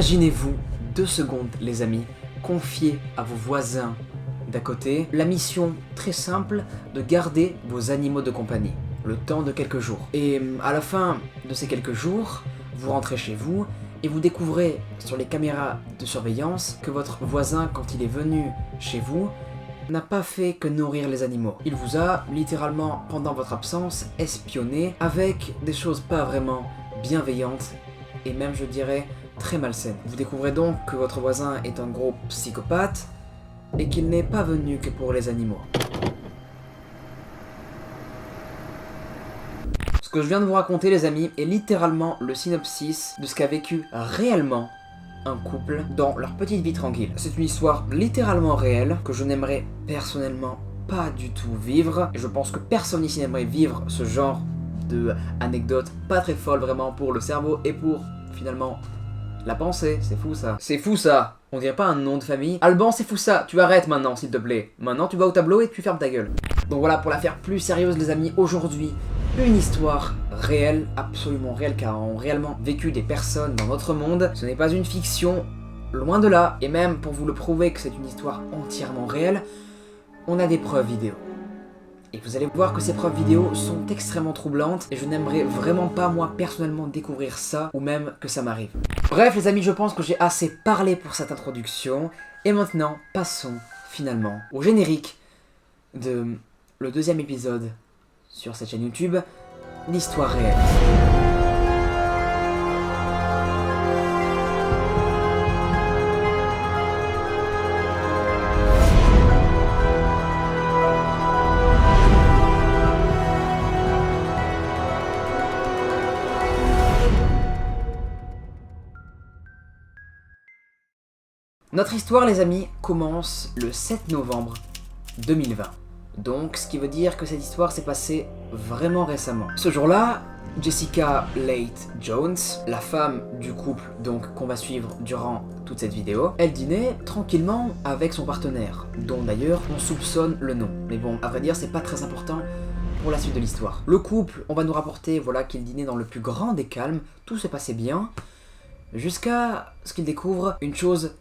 Imaginez-vous 2 secondes, les amis, confier à vos voisins d'à côté la mission très simple de garder vos animaux de compagnie, le temps de quelques jours. Et à la fin de ces quelques jours, vous rentrez chez vous et vous découvrez sur les caméras de surveillance que votre voisin, quand il est venu chez vous, n'a pas fait que nourrir les animaux. Il vous a littéralement, pendant votre absence, espionné avec des choses pas vraiment bienveillantes et même, je dirais, très malsaines. Vous découvrez donc que votre voisin est un gros psychopathe et qu'il n'est pas venu que pour les animaux. Ce que je viens de vous raconter, les amis, est littéralement le synopsis de ce qu'a vécu réellement un couple dans leur petite vie tranquille. C'est une histoire littéralement réelle que je n'aimerais personnellement pas du tout vivre. Et je pense que personne ici n'aimerait vivre ce genre de anecdote pas très folle vraiment pour le cerveau et pour finalement la pensée. C'est fou ça. C'est fou ça. On dirait pas un nom de famille. Alban, c'est fou ça. Tu arrêtes maintenant s'il te plaît. Maintenant tu vas au tableau et tu fermes ta gueule. Donc voilà, pour la faire plus sérieuse les amis, aujourd'hui, une histoire réelle, absolument réelle, car ont réellement vécu des personnes dans notre monde. Ce n'est pas une fiction, loin de là. Et même pour vous le prouver que c'est une histoire entièrement réelle, on a des preuves vidéo. Et vous allez voir que ces preuves vidéo sont extrêmement troublantes et je n'aimerais vraiment pas moi personnellement découvrir ça ou même que ça m'arrive. Bref les amis, je pense que j'ai assez parlé pour cette introduction et maintenant passons finalement au générique de le 2e épisode sur cette chaîne YouTube, l'histoire réelle. Notre histoire, les amis, commence le 7 novembre 2020. Donc, ce qui veut dire que cette histoire s'est passée vraiment récemment. Ce jour-là, Jessica Leigh Jones, la femme du couple donc qu'on va suivre durant toute cette vidéo, elle dînait tranquillement avec son partenaire, dont d'ailleurs on soupçonne le nom. Mais bon, à vrai dire, c'est pas très important pour la suite de l'histoire. Le couple, on va nous rapporter voilà qu'il dînait dans le plus grand des calmes, tout se passait bien, jusqu'à ce qu'il découvre une chose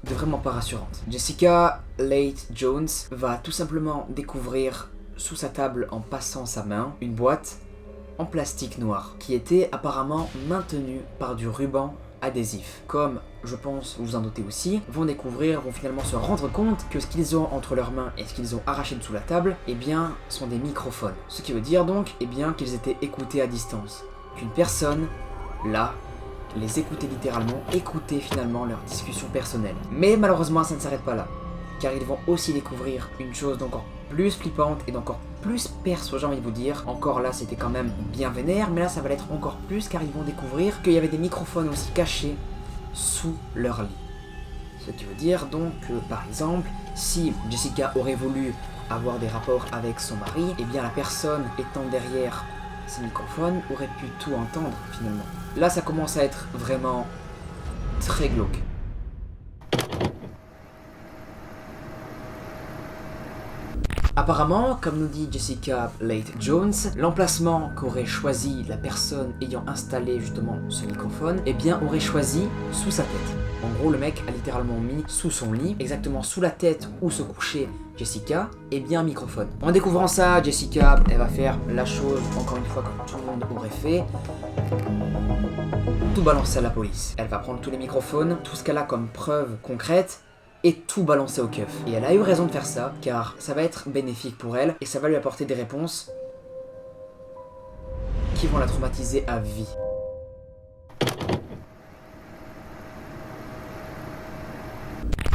de vraiment pas rassurante. Jessica Leigh Jones va tout simplement découvrir sous sa table en passant sa main une boîte en plastique noir qui était apparemment maintenue par du ruban adhésif. Comme je pense vous en doutez aussi, vont finalement se rendre compte que ce qu'ils ont entre leurs mains et ce qu'ils ont arraché de sous la table, eh bien, sont des microphones. Ce qui veut dire donc, eh bien, qu'ils étaient écoutés à distance. Qu'une personne, là, les écouter littéralement, écouter finalement leurs discussions personnelles. Mais malheureusement ça ne s'arrête pas là, car ils vont aussi découvrir une chose d'encore plus flippante et d'encore plus perso, j'ai envie de vous dire. Encore là c'était quand même bien vénère, mais là ça va l'être encore plus car ils vont découvrir qu'il y avait des microphones aussi cachés sous leur lit. Ce qui veut dire donc que par exemple, si Jessica aurait voulu avoir des rapports avec son mari, eh bien la personne étant derrière ces microphones aurait pu tout entendre finalement. Là ça commence à être vraiment très glauque. Apparemment, comme nous dit Jessica Leigh Jones, l'emplacement qu'aurait choisi la personne ayant installé justement ce microphone, eh bien aurait choisi sous sa tête. En gros, le mec a littéralement mis sous son lit, exactement sous la tête où se couchait Jessica, et bien un microphone. En découvrant ça, Jessica, elle va faire la chose, encore une fois, comme tout le monde aurait fait. Tout balancer à la police. Elle va prendre tous les microphones, tout ce qu'elle a comme preuve concrète, et tout balancer au keuf. Et elle a eu raison de faire ça, car ça va être bénéfique pour elle, et ça va lui apporter des réponses qui vont la traumatiser à vie.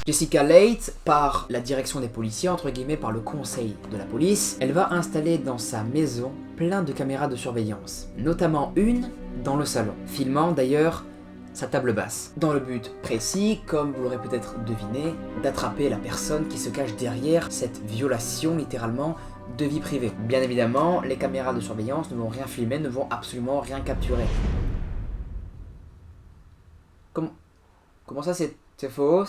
Jessica Leigh, par la direction des policiers, entre guillemets, par le conseil de la police, elle va installer dans sa maison plein de caméras de surveillance, notamment une dans le salon, filmant d'ailleurs sa table basse, dans le but précis, comme vous l'aurez peut-être deviné, d'attraper la personne qui se cache derrière cette violation littéralement de vie privée. Bien évidemment, les caméras de surveillance ne vont rien filmer, ne vont absolument rien capturer. Comment ça c'est faux?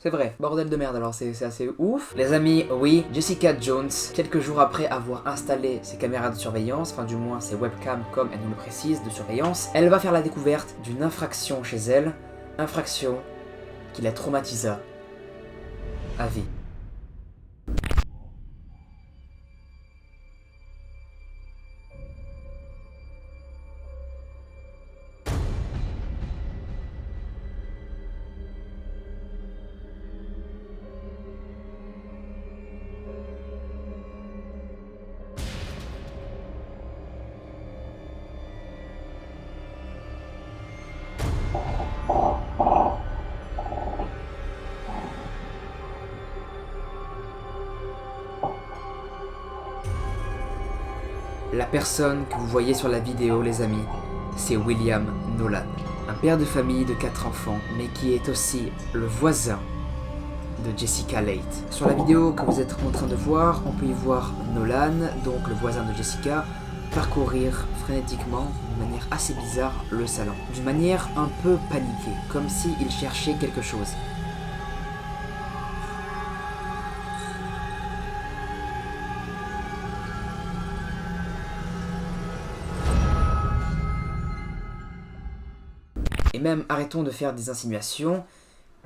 C'est vrai, bordel de merde, alors c'est assez ouf. Les amis, oui, Jessica Jones, quelques jours après avoir installé ses caméras de surveillance, enfin du moins ses webcams comme elle nous le précise, de surveillance, elle va faire la découverte d'une infraction chez elle Infraction qui la traumatisa à vie. La personne que vous voyez sur la vidéo, les amis, c'est William Nolan. Un père de famille de 4 enfants, mais qui est aussi le voisin de Jessica Leight. Sur la vidéo que vous êtes en train de voir, on peut y voir Nolan, donc le voisin de Jessica, parcourir frénétiquement, de manière assez bizarre, le salon. D'une manière un peu paniquée, comme s'il cherchait quelque chose. Et même, arrêtons de faire des insinuations,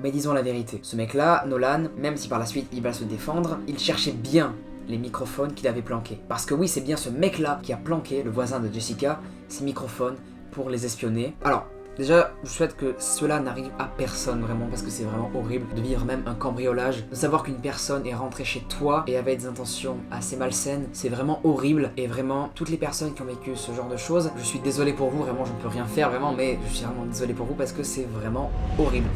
mais disons la vérité. Ce mec-là, Nolan, même si par la suite il va se défendre, il cherchait bien les microphones qu'il avait planqués. Parce que oui, c'est bien ce mec-là qui a planqué, le voisin de Jessica, ces microphones pour les espionner. Alors, déjà, je souhaite que cela n'arrive à personne vraiment, parce que c'est vraiment horrible de vivre même un cambriolage, de savoir qu'une personne est rentrée chez toi et avait des intentions assez malsaines, c'est vraiment horrible. Et vraiment, toutes les personnes qui ont vécu ce genre de choses, je suis désolé pour vous, vraiment, je ne peux rien faire vraiment, mais je suis vraiment désolé pour vous parce que c'est vraiment horrible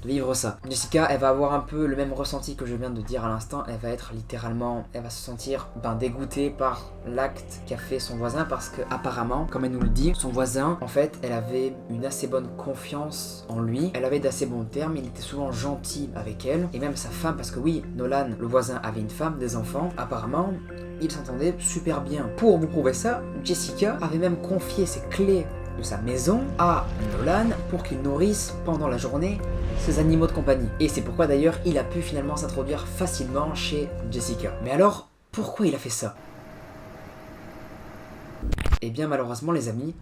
de vivre ça. Jessica, elle va avoir un peu le même ressenti que je viens de dire à l'instant. Elle va être littéralement, elle va se sentir dégoûtée par l'acte qu'a fait son voisin, parce que apparemment, comme elle nous le dit, son voisin, en fait, elle avait une assez bonne confiance en lui. Elle avait d'assez bons termes, il était souvent gentil avec elle, et même sa femme, parce que oui, Nolan, le voisin, avait une femme, des enfants. Apparemment, ils s'entendaient super bien. Pour vous prouver ça, Jessica avait même confié ses clés de sa maison à Nolan pour qu'il nourrisse pendant la journée ses animaux de compagnie. Et c'est pourquoi d'ailleurs il a pu finalement s'introduire facilement chez Jessica. Mais alors, pourquoi il a fait ça? Eh bien malheureusement les amis,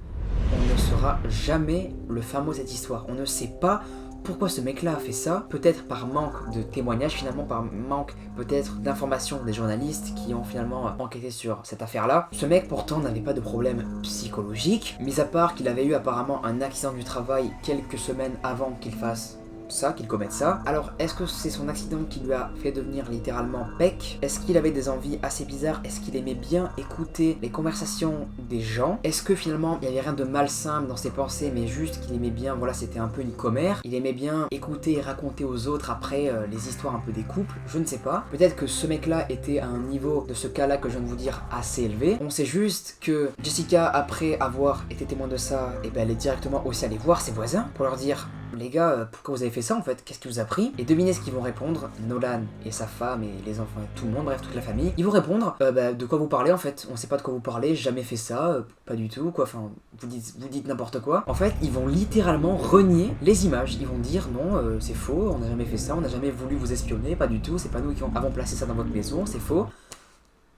on ne saura jamais le fin mot de cette histoire. On ne sait pas pourquoi ce mec-là a fait ça, peut-être par manque de témoignages, finalement par manque peut-être d'informations des journalistes qui ont finalement enquêté sur cette affaire-là. Ce mec pourtant n'avait pas de problème psychologique, mis à part qu'il avait eu apparemment un accident du travail quelques semaines avant qu'il fasse ça, qu'il commette ça. Alors est-ce que c'est son accident qui lui a fait devenir littéralement pec? Est-ce qu'il avait des envies assez bizarres? Est-ce qu'il aimait bien écouter les conversations des gens? Est-ce que finalement il n'y avait rien de malsain dans ses pensées, mais juste qu'il aimait bien, voilà, c'était un peu une commère, il aimait bien écouter et raconter aux autres après les histoires un peu des couples? Je ne sais pas. Peut-être que ce mec-là était à un niveau de ce cas-là que je viens de vous dire assez élevé. On sait juste que Jessica, après avoir été témoin de ça, et elle est directement aussi allée voir ses voisins pour leur dire: les gars, pourquoi vous avez fait ça en fait? Qu'est-ce qui vous a pris? Et devinez ce qu'ils vont répondre, Nolan et sa femme et les enfants et tout le monde, bref toute la famille. Ils vont répondre de quoi vous parlez en fait? On sait pas de quoi vous parlez, jamais fait ça, pas du tout quoi, enfin vous dites n'importe quoi. En fait ils vont littéralement renier les images, ils vont dire non c'est faux, on n'a jamais fait ça, on n'a jamais voulu vous espionner, pas du tout, c'est pas nous qui avons placé ça dans votre maison, c'est faux.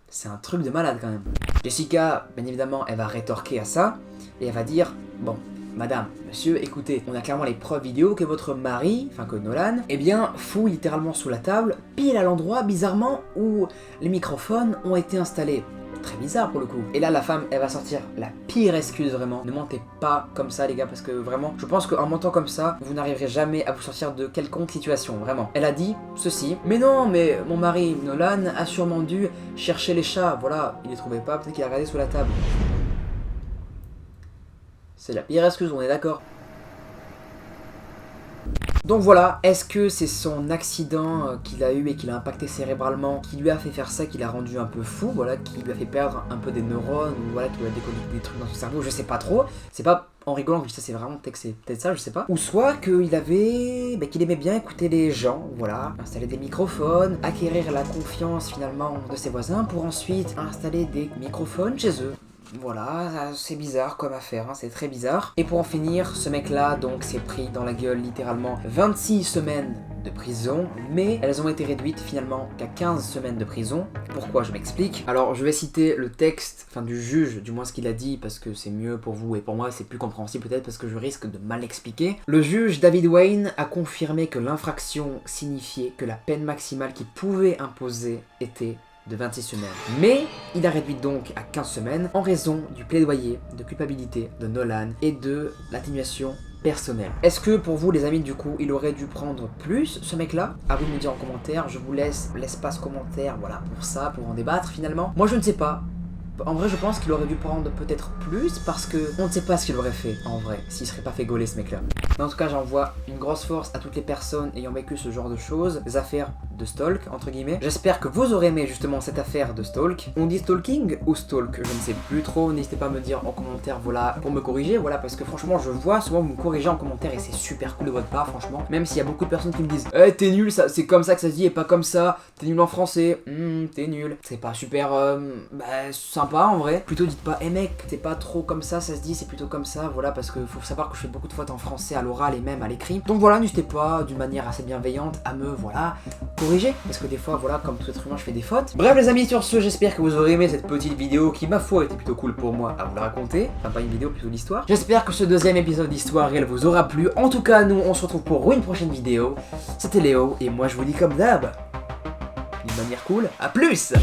C'est un truc de malade quand même. Jessica, bien évidemment, elle va rétorquer à ça et elle va dire: bon, madame, monsieur, écoutez, on a clairement les preuves vidéo que votre mari, enfin que Nolan, eh bien, fouille littéralement sous la table, pile à l'endroit, bizarrement, où les microphones ont été installés. Très bizarre pour le coup. Et là, la femme, elle va sortir la pire excuse vraiment. Ne mentez pas comme ça, les gars, parce que vraiment, je pense qu'en mentant comme ça, vous n'arriverez jamais à vous sortir de quelconque situation, vraiment. Elle a dit ceci: mais non, mais mon mari, Nolan, a sûrement dû chercher les chats, voilà, il les trouvait pas, peut-être qu'il a regardé sous la table. C'est la pire excuse, on est d'accord. Donc voilà, est-ce que c'est son accident qu'il a eu et qu'il a impacté cérébralement qui lui a fait faire ça, qui l'a rendu un peu fou, voilà, qui lui a fait perdre un peu des neurones, ou voilà, qui lui a déconnecté des trucs dans son cerveau, je sais pas trop. C'est pas en rigolant que je dis ça, c'est vraiment peut-être ça, je sais pas. Ou soit qu'il avait, qu'il aimait bien écouter les gens, voilà, installer des microphones, acquérir la confiance finalement de ses voisins pour ensuite installer des microphones chez eux. Voilà, c'est bizarre comme affaire, hein, c'est très bizarre. Et pour en finir, ce mec-là, donc, s'est pris dans la gueule littéralement 26 semaines de prison, mais elles ont été réduites finalement qu'à 15 semaines de prison. Pourquoi? Je m'explique. Alors je vais citer le texte, enfin du juge, du moins ce qu'il a dit, parce que c'est mieux pour vous et pour moi c'est plus compréhensible peut-être parce que je risque de mal expliquer. Le juge David Wayne a confirmé que l'infraction signifiait que la peine maximale qu'il pouvait imposer était de 26 semaines. Mais il a réduit donc à 15 semaines en raison du plaidoyer de culpabilité de Nolan et de l'atténuation personnelle. Est-ce que pour vous les amis du coup il aurait dû prendre plus ce mec là? À vous de me dire en commentaire, je vous laisse l'espace commentaire voilà pour ça, pour en débattre finalement. Moi je ne sais pas. En vrai je pense qu'il aurait dû prendre peut-être plus parce que on ne sait pas ce qu'il aurait fait en vrai s'il serait pas fait gauler ce mec là. Mais en tout cas j'envoie une grosse force à toutes les personnes ayant vécu ce genre de choses, des affaires de stalk entre guillemets. J'espère que vous aurez aimé justement cette affaire de stalk. On dit stalking ou stalk? Je ne sais plus trop, n'hésitez pas à me dire en commentaire voilà pour me corriger voilà parce que franchement je vois souvent vous me corrigez en commentaire et c'est super cool de votre part franchement. Même s'il y a beaucoup de personnes qui me disent t'es nul, ça c'est comme ça que ça se dit et pas comme ça, t'es nul en français, t'es nul. C'est pas super sympa en vrai. Plutôt dites pas mec c'est pas trop comme ça se dit, c'est plutôt comme ça voilà parce que faut savoir que je fais beaucoup de fautes en français à l'oral et même à l'écrit. Donc voilà n'hésitez pas d'une manière assez bienveillante à me voilà corriger parce que des fois voilà comme tout être humain je fais des fautes. Bref les amis sur ce j'espère que vous aurez aimé cette petite vidéo qui ma foi était plutôt cool pour moi à vous la raconter. Enfin pas une vidéo plutôt l'histoire. J'espère que ce deuxième épisode d'histoire réelle vous aura plu. En tout cas nous on se retrouve pour une prochaine vidéo. C'était Léo et moi je vous dis comme d'hab d'une manière cool, à plus.